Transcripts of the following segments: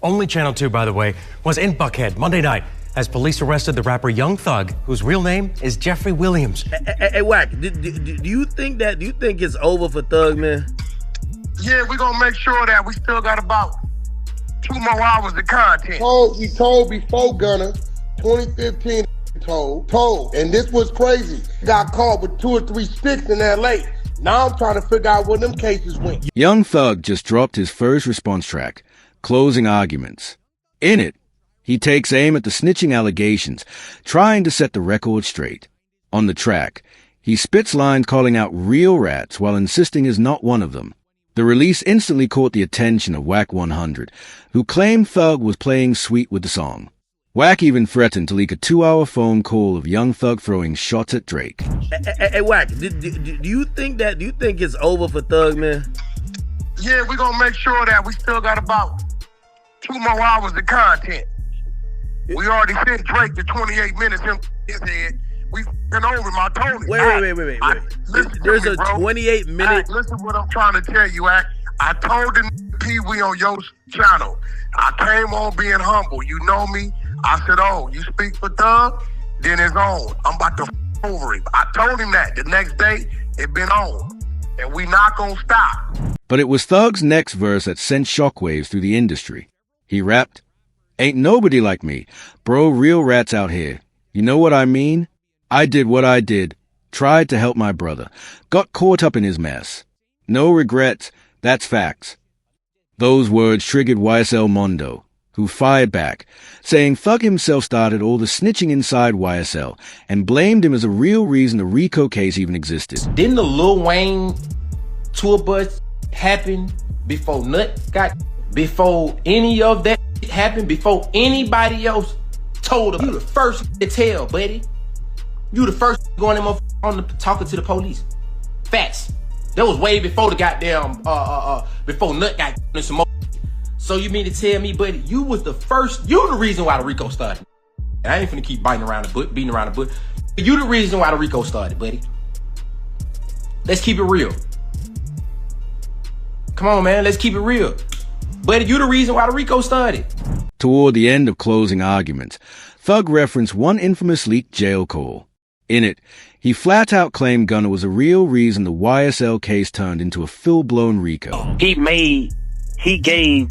only Channel 2, by the way, was in Buckhead Monday night as police arrested the rapper Young Thug, whose real name is Jeffrey Williams. Hey, Wack, do you think it's over for Thug, man? Yeah, we're gonna make sure that we still got about 2 more hours of content. He told before Gunna, 2015, told. And this was crazy. Got caught with 2 or 3 sticks in LA. Now I'm trying to figure out where them cases went. Young Thug just dropped his first response track, Closing Arguments. In it, he takes aim at the snitching allegations, trying to set the record straight. On the track, he spits lines calling out real rats while insisting he's not one of them. The release instantly caught the attention of Wack 100, who claimed Thug was playing sweet with the song. Wack even threatened to leak a 2-hour phone call of Young Thug throwing shots at Drake. Hey, Wack, do you think it's over for Thug, man? Yeah, we're gonna make sure that we still got about 2 more hours of content. We already sent Drake to 28 minutes in his head. We've been over my Tony. Wait. There's a 28-minute. Listen what I'm trying to tell you, Act. I told the Pee-wee on your channel. I came on being humble. You know me. I said, oh, you speak for Thug? Then it's on. I'm about to over him. I told him that. The next day, it been on. And we not gonna stop. But it was Thug's next verse that sent shockwaves through the industry. He rapped, "Ain't nobody like me. Bro, real rats out here. You know what I mean? I did what I did. Tried to help my brother. Got caught up in his mess. No regrets. That's facts." Those words triggered YSL Mondo, who fired back, saying Thug himself started all the snitching inside YSL and blamed him as a real reason the RICO case even existed. Didn't the Lil Wayne tour bus happen before before any of that happened, before anybody else told him? You the first to tell, buddy. You the first going on talking to the police. Facts. That was way before the goddamn before Nut got in some more. So you mean to tell me, buddy, you was the first, you the reason why the RICO started. And I ain't finna keep beating around the bush. You the reason why the RICO started, buddy. Let's keep it real. Come on, man, let's keep it real. Buddy, you the reason why the RICO started. Toward the end of Closing Arguments, Thug referenced one infamous leaked jail call. In it, he flat out claimed Gunna was a real reason the YSL case turned into a full-blown RICO. He gave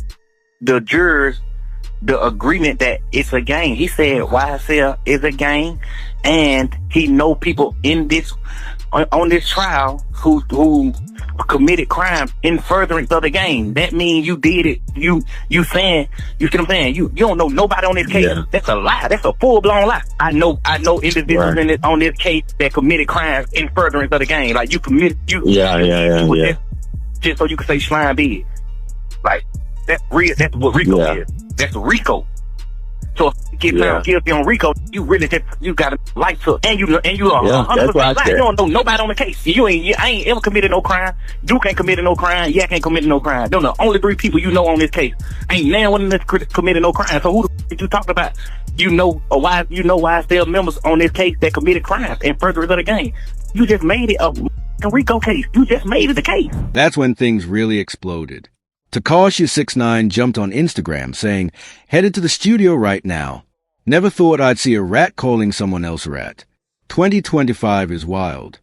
the jurors the agreement that it's a gang. He said YSL is a gang, and he know people in this on this trial who committed crimes in furtherance of the gang. That means you did it. You saying, you see what I'm saying? You don't know nobody on this case. Yeah. That's a lie. That's a full-blown lie. I know individuals right. on this case that committed crimes in furtherance of the gang. Like you committed yeah. Just so you can say slime big. Like that's what RICO is. That's RICO. So if you get found guilty on RICO, you really got a life hook, and you are 100% black. You don't know nobody on the case. I ain't ever committed no crime. You can't commit no crime. Yak ain't committed no crime. They're the only 3 people you know on this case. Ain't now one of them committed no crime. So who the f*** you talking about? You know YSL members on this case that committed crimes in furtherance of the gang. You just made it a RICO case. You just made it the case. That's when things really exploded. Takashi69 jumped on Instagram saying, "Headed to the studio right now. Never thought I'd see a rat calling someone else a rat. 2025 is wild."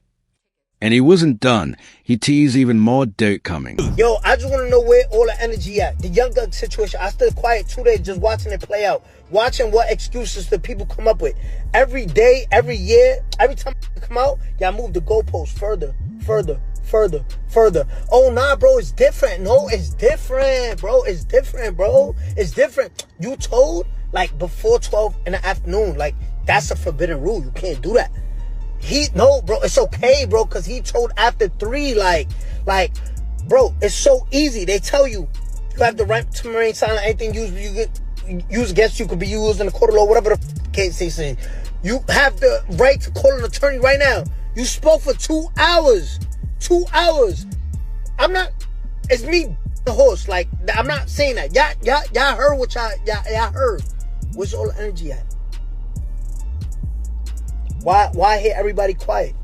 And he wasn't done. He teased even more dirt coming. Yo, I just want to know where all the energy at. The Young Thug situation, I stood quiet 2 days just watching it play out. Watching what excuses the people come up with. Every day, every year, every time I come out, y'all move the goalposts further. Oh, nah, bro, it's different. No, it's different, bro. It's different. You told, like, before 12 in the afternoon. Like, that's a forbidden rule. You can't do that. No, bro, it's okay, bro, because he told after 3, like, bro, it's so easy. They tell you have the right to remain silent. Anything used against you could be used in the court of law, whatever the case they say. You have the right to call an attorney right now. You spoke for 2 hours. 2 hours. It's me, the host. Like, I'm not saying that. Y'all heard what y'all heard. Where's all the energy at? Why hear everybody quiet?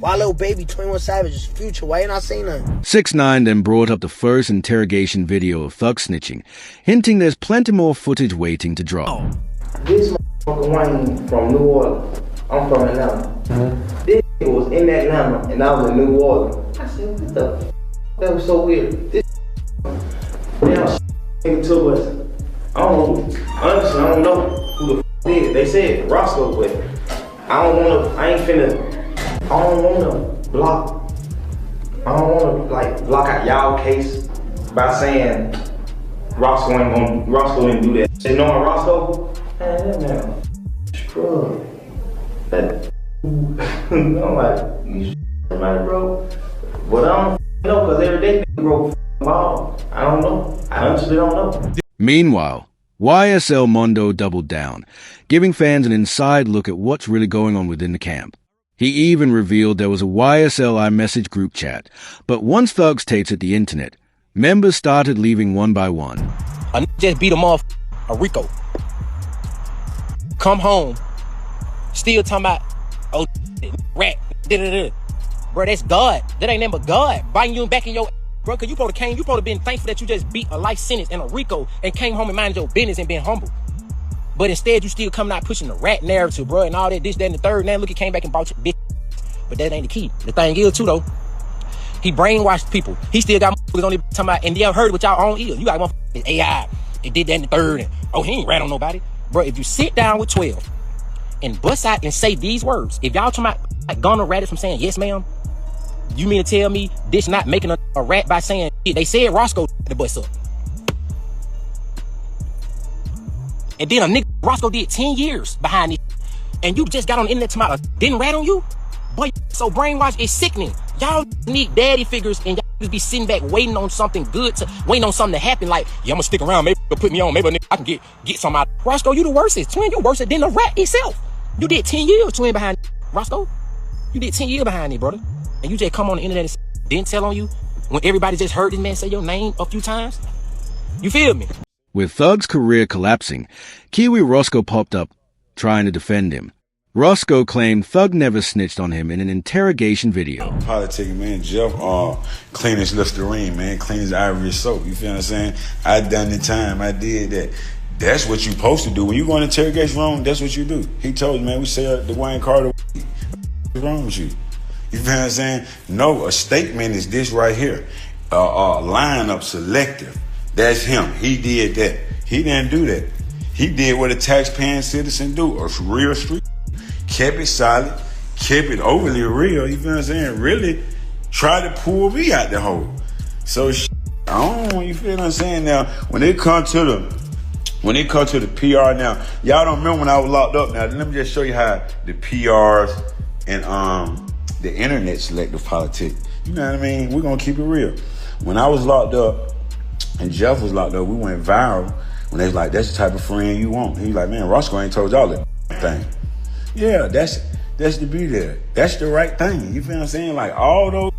Why Lil Baby, 21 Savage, Future? Why you not saying nothing? 6ix9ine then brought up the first interrogation video of Thug snitching, hinting there's plenty more footage waiting to drop. This motherfucker Wayne from New Orleans. I'm from Atlanta. This nigga was in Atlanta and I was in New Orleans. I said, what the f? That was so weird. This damn nigga took us. I don't know. Honestly, I don't know who the f did it. They said Rosco, but I don't wanna, I don't wanna block. I don't wanna like block out y'all case by saying Rosco didn't do that. They knowing Rosco? Man, that man, scrub. I'm like, you right, bro? But I don't know, cause every day they grow ball. I don't know. I honestly don't know. Meanwhile, YSL Mondo doubled down, giving fans an inside look at what's really going on within the camp. He even revealed there was a YSL iMessage group chat, but once Thugs tapes hit the internet, members started leaving one by one. I just beat him off a RICO. Come home, still talking about, oh, rat, da-da-da. Bro, that's God. That ain't nothing but God biting you back in your bro, cause you supposed to been thankful that you just beat a life sentence in a RICO and came home and minded your business and been humble. But instead, you still coming out pushing the rat narrative, bro, and all that, this, that, and the third. Now look, he came back and brought your bitch. But that ain't the key. The thing is, too, though, he brainwashed people. He still got motherfuckers on there talking about, and y'all heard it with y'all own ears. You got motherfuckers AI, they did that in the third, and oh, he ain't rat on nobody. Bro, if you sit down with 12 and bust out and say these words, if y'all talking about like Gunna ratted from saying, yes, ma'am, you mean to tell me this not making a rat by saying, they said Rosco the bust up. And then a nigga, Rosco did 10 years behind this. And you just got on the internet tomorrow, didn't rat on you? Boy, so brainwash is sickening. Y'all need daddy figures and y'all just be sitting back waiting on something good, waiting on something to happen. Like, yeah, I'm gonna stick around, maybe they'll put me on, maybe I can get some out. Rosco, you the worstest. Twin, you worse than the rat itself. You did 10 years, twin, behind Rosco. You did 10 years behind it, brother. And you just come on the internet and didn't tell on you when everybody just heard this man say your name a few times? You feel me? With Thug's career collapsing, Kiwi Rosco popped up, trying to defend him. Rosco claimed Thug never snitched on him in an interrogation video. Politicking, man, Jeff, clean as Listerine, man, clean as Ivory soap. You feel what I'm saying? I done the time, I did that. That's what you supposed to do. When you go in interrogation room, that's what you do. He told you, man, we say the Wayne Carter. What's wrong with you? You feel what I'm saying? No, a statement is this right here. Lineup selective. That's him. He did that. He didn't do that. He did what a taxpaying citizen do. A real street. Kept it solid. Kept it overly real. You feel what I'm saying? Really try to pull me out the hole. So, I don't, you feel what I'm saying? Now, when it comes to the PR now, y'all don't remember when I was locked up. Now, let me just show you how the PRs and the internet selective politics. You know what I mean? We're gonna keep it real. When I was locked up and Jeff was locked up, we went viral when they was like, that's the type of friend you want. He was like, man, Rosco ain't told y'all that thing. Yeah, that's the beauty there. That's the right thing. You feel what I'm saying? Like all those,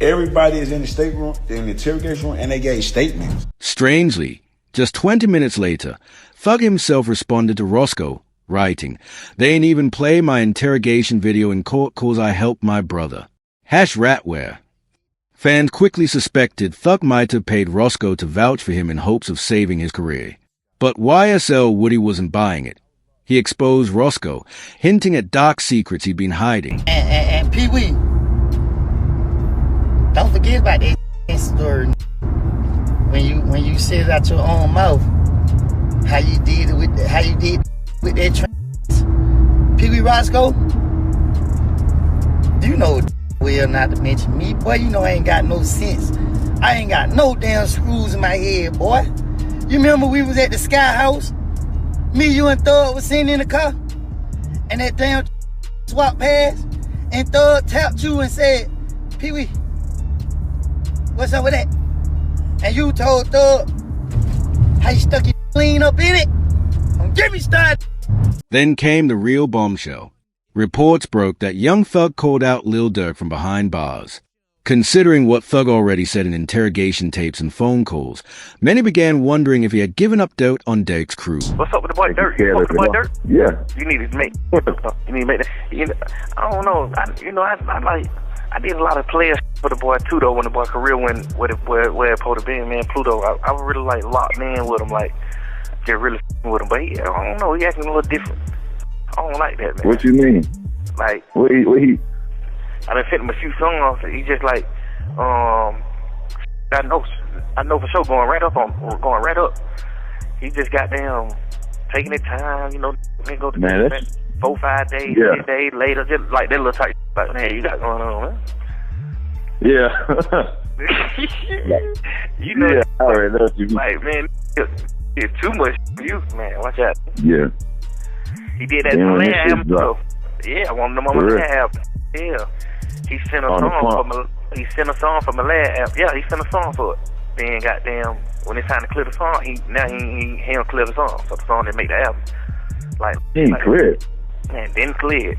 everybody is in the state room, in the interrogation room, and they gave statements. Strangely, just 20 minutes later, Thug himself responded to Rosco, writing, "They ain't even play my interrogation video in court 'cause I helped my brother." #ratware. Fans quickly suspected Thug might have paid Rosco to vouch for him in hopes of saving his career. But YSL Woody wasn't buying it. He exposed Rosco, hinting at dark secrets he'd been hiding. And Pee Wee, don't forget about that story. When you said it out your own mouth, how you did with that trans. Pee Wee Rosco, you know well not to mention me, boy. You know I ain't got no sense. I ain't got no damn screws in my head, boy. You remember we was at the Sky House? Me, you, and Thug was sitting in the car, and that damn swap past, and Thug tapped you and said, Pee Wee, what's up with that? And you told Thug how you stuck your clean up in it. Don't get me started. Then came the real bombshell. Reports broke that young Thug called out Lil Durk from behind bars. Considering what Thug already said in interrogation tapes and phone calls, many began wondering if he had given up doubt on Durk's crew. What's up with the boy Durk? You fuck with the boy Durk? Yeah. You need to make. You need to make that. I don't know. I did a lot of players for the boy too, though. When the boy career went where it supposed to be, man, Pluto. I was really like locked in with him, like just really with him. But I don't know. He acting a little different. I don't like that, man. What you mean? Like what he? I done sent him a few songs. He just like, I know for sure going right up. He just goddamn taking his time, They go to man, that's 4-5 days, 6 days later, just like that little type. Like, man, you got going on, man. Yeah. Yeah, I already know what you mean. Like, man, it's too much for you, man. Watch out. Yeah. He did that on that album, though. Yeah, I wanted them on my album. Yeah. He sent a song for my last album. Yeah, he sent a song for it. Then goddamn, when it's time to clear the song, he don't clear the song, so the song didn't make the album. He ain't cleared. Man, didn't clear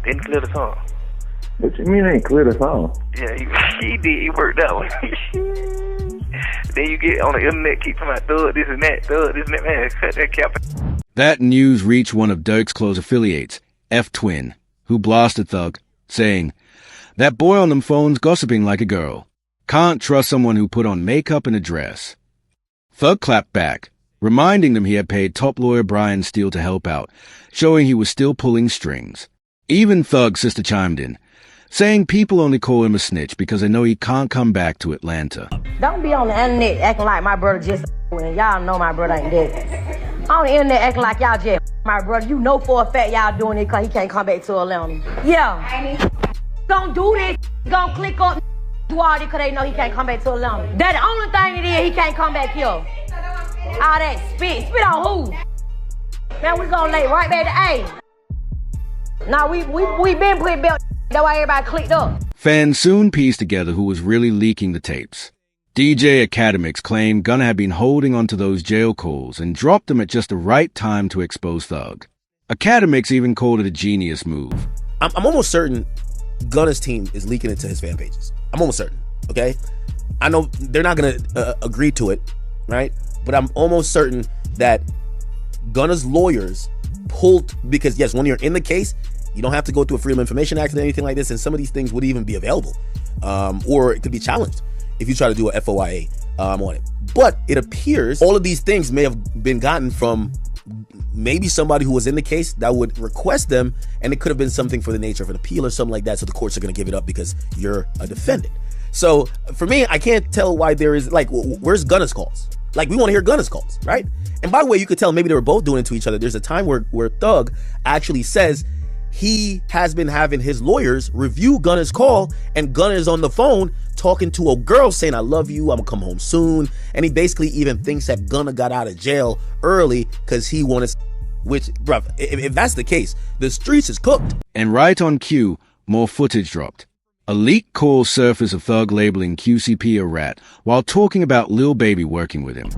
the song. What you mean ain't clear the song? Yeah, he did. He worked out. Then you get on the internet, keep talking about thug this and that, man. Cut that cap. That news reached one of Durk's close affiliates, F-Twin, who blasted Thug, saying, "That boy on them phones gossiping like a girl. Can't trust someone who put on makeup and a dress." Thug clapped back, reminding them he had paid top lawyer Brian Steele to help out, showing he was still pulling strings. Even Thug's sister chimed in, saying people only call him a snitch because they know he can't come back to Atlanta. Don't be on the internet acting like my brother just and y'all know my brother ain't dead. On the internet acting like y'all just my brother. You know for a fact y'all doing it because he can't come back to Atlanta. Yeah. Don't do this. Don't click on do all this because they know he can't come back to Atlanta. That's the only thing it is, he can't come back here. All that spit on who? Man, we gonna lay right back to A. Now we been putting belt. That's why everybody clicked up. Fans soon pieced together who was really leaking the tapes. DJ Academics claimed Gunna had been holding onto those jail calls and dropped them at just the right time to expose Thug. Academics even called it a genius move. I'm almost certain Gunna's team is leaking it to his fan pages. I'm almost certain, okay? I know they're not going to agree to it, right? But I'm almost certain that Gunna's lawyers pulled, because yes, when you're in the case, you don't have to go through a Freedom of Information Act or anything like this, and some of these things would even be available, or it could be challenged if you try to do a FOIA on it. But it appears all of these things may have been gotten from maybe somebody who was in the case that would request them, and it could have been something for the nature of an appeal or something like that, so the courts are going to give it up because you're a defendant. So for me, I can't tell why there is, like, where's Gunna's calls? Like, we want to hear Gunna's calls, right? And by the way, you could tell maybe they were both doing it to each other. There's a time where Thug actually says he has been having his lawyers review Gunna's call, and Gunna is on the phone talking to a girl saying, "I love you, I'm gonna come home soon." And he basically even thinks that Gunna got out of jail early because he wanted, which, bruv, if that's the case, the streets is cooked. And right on cue, more footage dropped. A leaked call surfaced of Thug labeling QCP a rat while talking about Lil Baby working with him.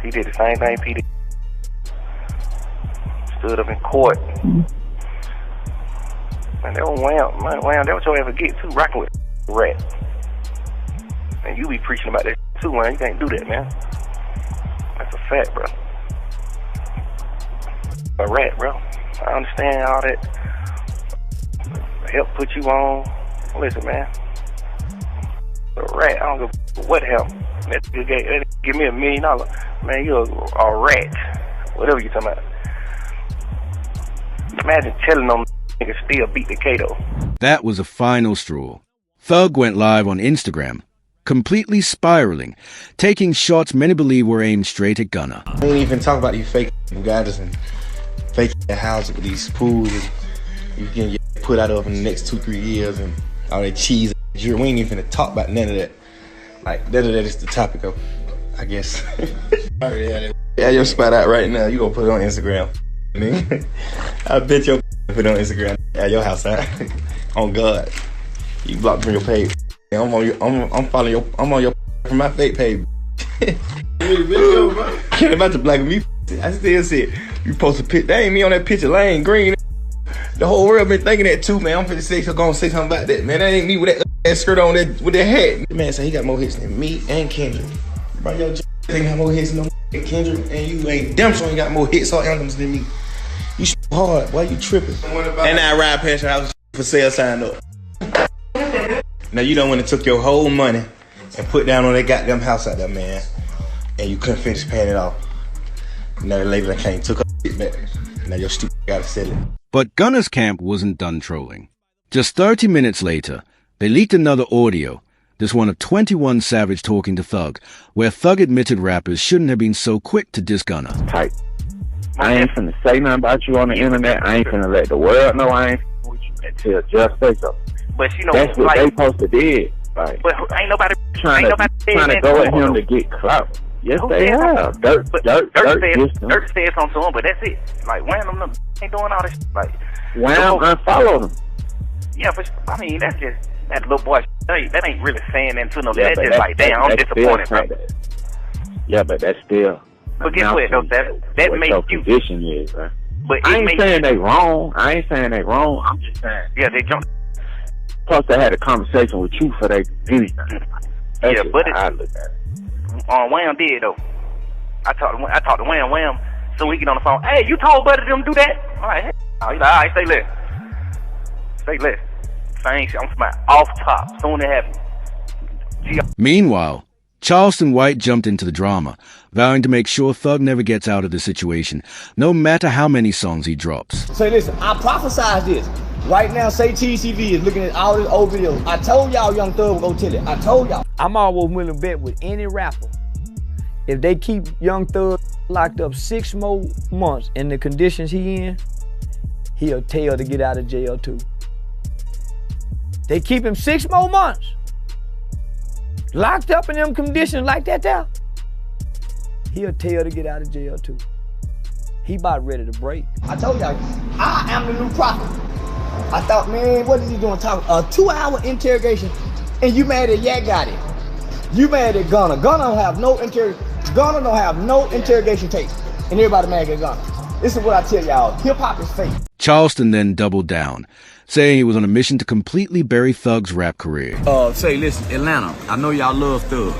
He did the same thing P did. Stood up in court. Man, that was wham, that what you'll ever get too, rocking with a rat. And you be preaching about that too, man. You can't do that, man. That's a fact, bro. A rat, bro. I understand all that. Help put you on. Listen, man. A rat, I don't give what help. That give me $1 million. Man, you're a rat. Whatever you talking about. Imagine telling them niggas still beat the Kato. That was a final straw. Thug went live on Instagram, completely spiraling, taking shots many believe were aimed straight at Gunna. We ain't even talk about these fake guys and fake houses with these pools and you can get put out of in the next 2-3 years and all that cheese. We ain't even finna talk about none of that. Like, none of that is the topic of, I guess. Yeah, your spot out right now. You gonna put it on Instagram. I bet your put it on Instagram at your house, huh? On God, you blocked from your page. I'm following your. I'm on your from my fake page. Can't about to black me. I still see it. You post a picture. That ain't me on that picture. Lane Green. The whole world been thinking that too, man. I'm finna say something about that, man. That ain't me with that skirt on with that hat. The man said he got more hits than me and Kendrick. Bro, yo, ain't got more hits than Kendrick, and you ain't damn sure ain't got more hits or anthems than me. You hard, why you tripping? And I ride past your house for sale sign up. Now you done went and took your whole money and put down on that goddamn house out there, man. And you couldn't finish paying it off. Now the lady that came took her shit back. Now your stupid gotta sell it. But Gunna's camp wasn't done trolling. Just 30 minutes later, they leaked another audio, this one of 21 Savage talking to Thug, where Thug admitted rappers shouldn't have been so quick to diss Gunna. Tight. I ain't finna say nothing about you on the internet. I ain't finna let the world know I ain't with you until just say so. But you know, that's what they supposed to did. Like, but ain't nobody trying to go at him to get clout. Yes, they have. Durk said something to him, but that's it. Like, Wham them ain't doing all this. Like, Wham unfollowed him. Yeah, but I mean, that's just that little boy. That ain't really saying that to no. That's just like, damn, I'm disappointed, bro. Yeah, but that's still. But guess what? Though, that makes you. Position is, bro. But I ain't saying they wrong. I'm just saying. Yeah, they jumped. Plus, they had a conversation with you for they anything. Yeah, but I look at it. Wham did though. I talked to Wham. So we get on the phone. Hey, you told Buddy them do that? All right. He's like, all right, stay less. Thanks. I'm smart. Off top. Soon it happens. Meanwhile, Charleston White jumped into the drama, vowing to make sure Thug never gets out of the situation, no matter how many songs he drops. Say, listen, I prophesied this. Right now, say TCV is looking at all these old videos. I told y'all Young Thug would go tell it. I told y'all. I'm always willing to bet with any rapper. If they keep Young Thug locked up 6 more months in the conditions he in, he'll tell to get out of jail too. They keep him 6 more months. Locked up in them conditions like that there, he'll tell to get out of jail too. He about ready to break. I told y'all, I am the new prophet. I thought, man, what is he doing talking? A 2-hour interrogation, and you mad at Yak got it. You mad at Gunna. Gunna don't have no interrogation tapes, and everybody mad at Gunna. This is what I tell y'all, hip-hop is fake. Charleston then doubled down, saying he was on a mission to completely bury Thug's rap career. Say, listen, Atlanta, I know y'all love Thug,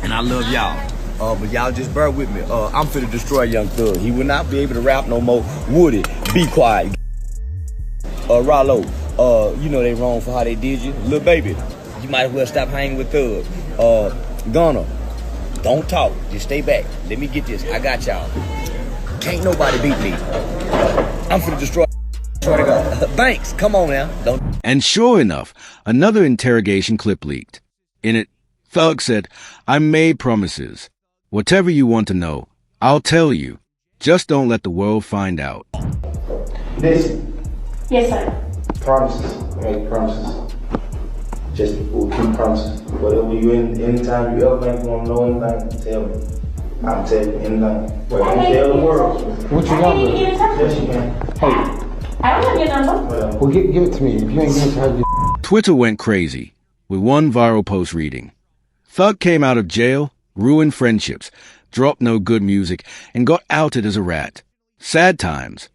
and I love y'all. But y'all just bear with me. I'm finna destroy Young Thug. He will not be able to rap no more. Woody, be quiet. Rollo, you know they wrong for how they did you. Lil Baby, you might as well stop hanging with Thug. Gunna, don't talk. Just stay back. Let me get this. I got y'all. Can't nobody beat me. I'm finna destroy. Thanks. Come on now. Don't. And sure enough, another interrogation clip leaked. In it, Thug said, "I made promises. Whatever you want to know, I'll tell you. Just don't let the world find out." Listen. Yes, sir. Promises. Make promises. Just we'll keep promises. Whatever you anytime you ever think you want to know anything, tell me. I'll tell you anything. But don't tell the world. What you got? Yes, you can. Hey. I don't have your number. Well, give it to me. If you ain't give it to her, Twitter went crazy, with one viral post reading, "Thug came out of jail, ruined friendships, dropped no good music, and got outed as a rat. Sad times."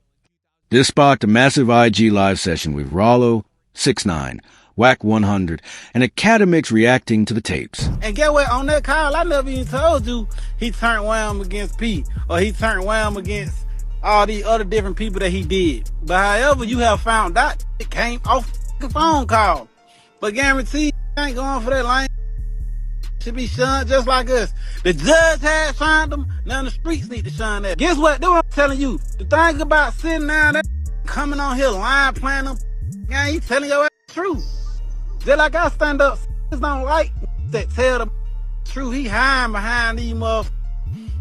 This sparked a massive IG live session with Rollo, 6ix9ine, Wack 100, and Academics reacting to the tapes. And get what? On that call, I never even told you he turned Wham against Pete, or he turned Wham against all these other different people that he did. But however, you have found out it came off the phone call. But guarantee you ain't going for that line. Should be shunned just like us. The judge had shunned them, now the streets need to shun that. Guess what? That's what I'm telling you. The thing about sitting down there, coming on here lying, playing them, yeah, he telling your ass the truth. Just like I stand up, don't like that tell the truth. He hiding behind these motherfuckers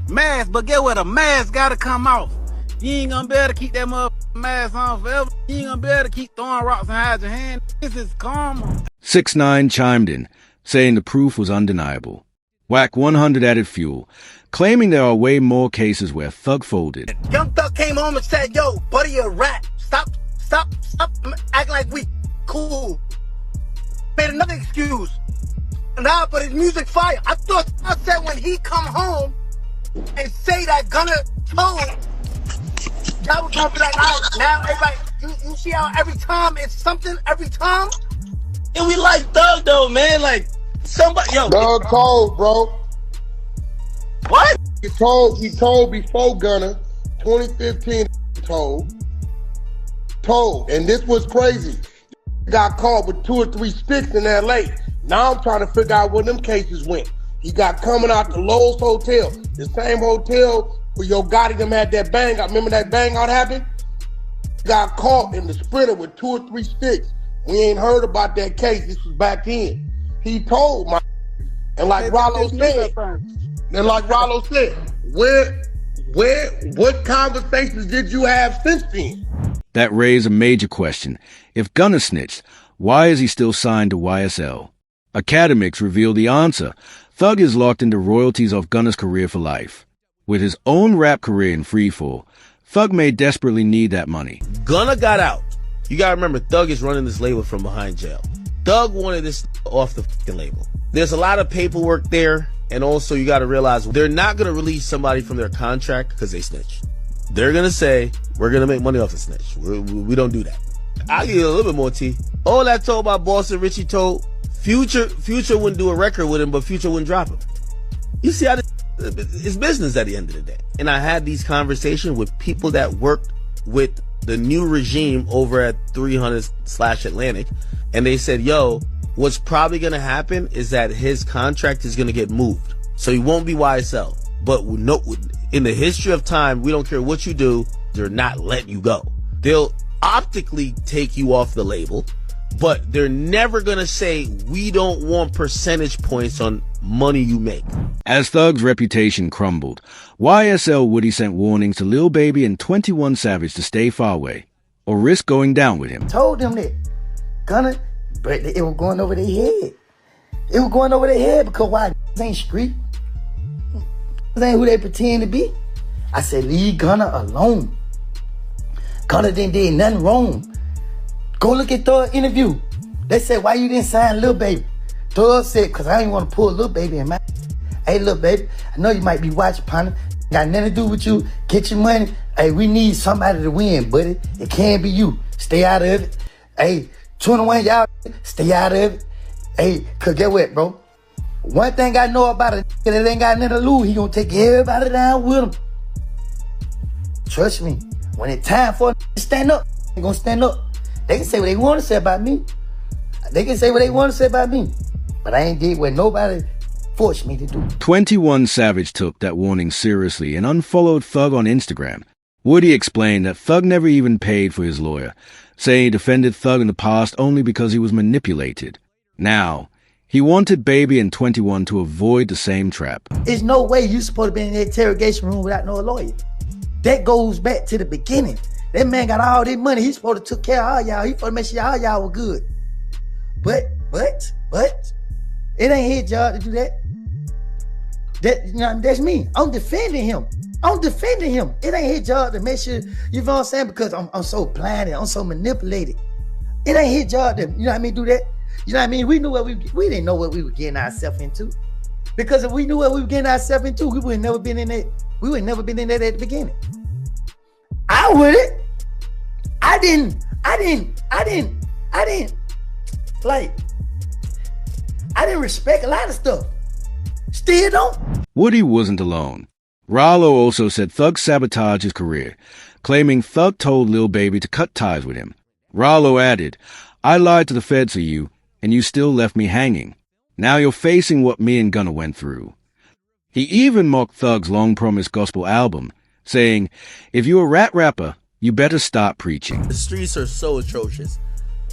masks, but get what? A mask gotta come off. You ain't gonna be able to keep that motherfucking mask on forever. You ain't gonna be able to keep throwing rocks and hide your hand. This is karma. 6ix9ine chimed in, saying the proof was undeniable. Wack 100 added fuel, claiming there are way more cases where Thug folded. Young Thug came home and said, "Yo, buddy, a rat. Stop acting like we cool." Made another excuse. Nah, but his music fire. I thought I said when he come home and say that Gunna told, y'all would come be like, all right, now everybody, You see how every time it's something every time? And we like Thug though, man. Like somebody, yo. Thug told, bro. What? He told before Gunna, 2015 told. And this was crazy. Got caught with 2 or 3 sticks in LA. Now I'm trying to figure out where them cases went. He got coming out the Lowe's Hotel, the same hotel where Yo Gotti them had that bang out. Remember that bang out happened? Got caught in the Sprinter with 2 or 3 sticks. We ain't heard about that case. This was back then. He told my, and like Rollo said, what conversations did you have since then? That raised a major question. If Gunna snitched, why is he still signed to YSL? Academics revealed the answer. Thug is locked into royalties off Gunna's career for life. With his own rap career in freefall, Thug may desperately need that money. Gunna got out. You gotta remember, Thug is running this label from behind jail. Thug wanted this off the fucking label. There's a lot of paperwork there, and also you gotta realize they're not gonna release somebody from their contract because they snitched. They're gonna say, we're gonna make money off the snitch. We don't do that. I'll give you a little bit more tea. All that told by Boston Richie told, Future wouldn't do a record with him, but Future wouldn't drop him. You see how it's business at the end of the day. And I had these conversations with people that worked with the new regime over at 300/Atlantic, and they said, yo, what's probably gonna happen is that his contract is gonna get moved. So he won't be YSL. But no, in the history of time, we don't care what you do, they're not letting you go. They'll optically take you off the label, but they're never gonna say, we don't want percentage points on money you make. As Thug's reputation crumbled, YSL Woody sent warnings to Lil Baby and 21 Savage to stay far away, or risk going down with him. Told them that Gunna, but it was going over their head. It was going over their head because why? This ain't street. This ain't who they pretend to be. I said, leave Gunna alone. Gunna didn't do nothing wrong. Go look at Thug's interview. They said, why you didn't sign Lil Baby? Thug said, because I didn't want to pull Lil Baby in my... Hey, Lil Baby, I know you might be watching, partner. Got nothing to do with you. Get your money. Hey, we need somebody to win, buddy. It can't be you. Stay out of it. Hey, 21, y'all, stay out of it. Hey, because get what, bro? One thing I know about it, that ain't got nothing to lose, he gonna take everybody down with him. Trust me, when it's time for to stand up, they gonna stand up. They can say what they want to say about me. They can say what they want to say about me. But I ain't did what nobody forced me to do. 21 Savage took that warning seriously and unfollowed Thug on Instagram. Woody explained that Thug never even paid for his lawyer, saying he defended Thug in the past only because he was manipulated. Now, he wanted Baby and 21 to avoid the same trap. There's no way you supposed to be in the interrogation room without no lawyer. That goes back to the beginning. That man got all this money. He's supposed to take care of all y'all. He supposed to make sure all y'all were good. But, it ain't his job to do that. That's me. I'm defending him. It ain't his job to make sure, you know what I'm saying? Because I'm so blinded. I'm so manipulated. It ain't his job to, you know what I mean, do that. You know what I mean? We didn't know what we were getting ourselves into. Because if we knew what we were getting ourselves into, we would have never been in that. We would have never been in that at the beginning. I wouldn't. I didn't respect a lot of stuff. Still don't. Woody wasn't alone. Rollo also said Thug sabotaged his career, claiming Thug told Lil Baby to cut ties with him. Rollo added, I lied to the feds for you, and you still left me hanging. Now you're facing what me and Gunna went through. He even mocked Thug's long-promised gospel album, saying, if you're a rat rapper, you better stop preaching. The streets are so atrocious.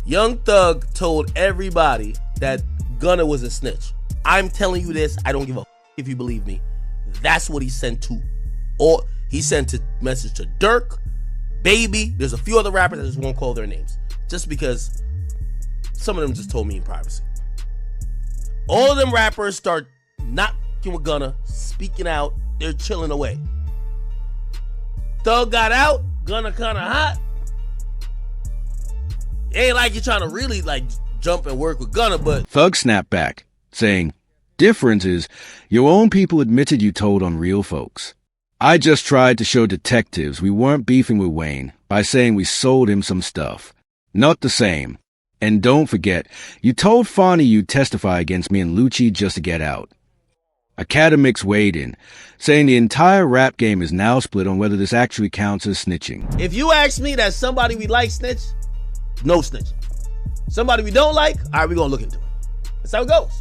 Young Thug told everybody that Gunna was a snitch. I'm telling you this, I don't give a if you believe me. That's what he sent to. Or he sent a message to Durk, Baby. There's a few other rappers, I just won't call their names. Just because some of them just told me in privacy. All of them rappers start not with Gunna, speaking out, they're chilling away. Thug got out, Gunna kinda hot. It ain't like you're trying to really like jump and work with Gunna, but Thug snapped back, saying, difference is, your own people admitted you told on real folks. I just tried to show detectives we weren't beefing with Wayne by saying we sold him some stuff. Not the same. And don't forget, you told Fonny you'd testify against me and Lucci just to get out. Academics weighed in, saying the entire rap game is now split on whether this actually counts as snitching. If you ask me that somebody we like snitch, no snitch. Somebody we don't like, all right, we're going to look into it. That's how it goes.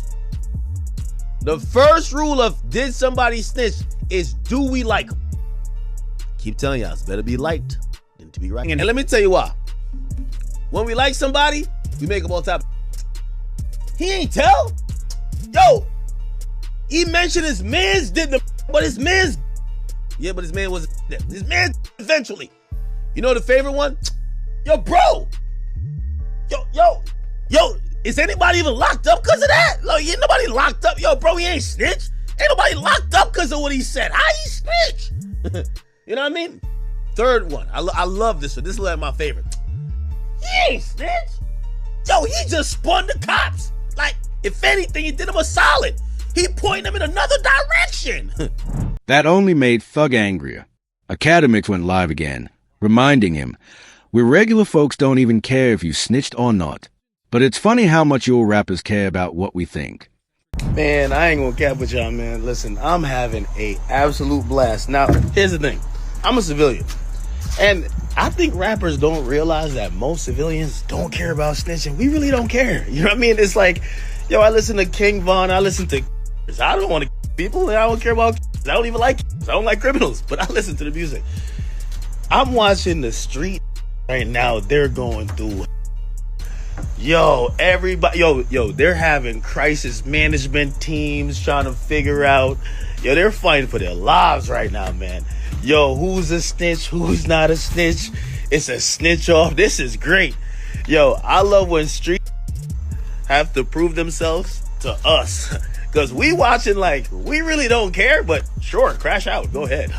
The first rule of did somebody snitch is do we like them? Keep telling y'all, it's better be liked than to be right. And let me tell you why. When we like somebody, we make them on top. He ain't tell. Yo, he mentioned his mans did the, but his mans, yeah, but his man wasn't there. His man eventually. You know the favorite one? Yo, bro. Yo, is anybody even locked up because of that? Like, ain't nobody locked up. Yo, bro, he ain't snitch. Ain't nobody locked up because of what he said. How he snitch? You know what I mean? Third one. I love this one. This is like my favorite. He ain't snitch. Yo, he just spun the cops. Like, if anything, he did him a solid. He pointed him in another direction. That only made Thug angrier. Academics went live again, reminding him, we regular folks don't even care if you snitched or not. But it's funny how much your rappers care about what we think. Man, I ain't gonna cap with y'all, man. Listen, I'm having a absolute blast. Now, here's the thing. I'm a civilian. And I think rappers don't realize that most civilians don't care about snitching. We really don't care. You know what I mean? It's like, yo, I listen to King Von. I listen to... I don't want to people. I don't care about... I don't even like... I don't like criminals. But I listen to the music. I'm watching the street right now. They're going through... Yo, everybody, yo, they're having crisis management teams trying to figure out, yo, they're fighting for their lives right now, man. Yo, who's a snitch? Who's not a snitch? It's a snitch off. This is great. Yo, I love when street have to prove themselves to us. Because we watching like, we really don't care, but sure, crash out. Go ahead.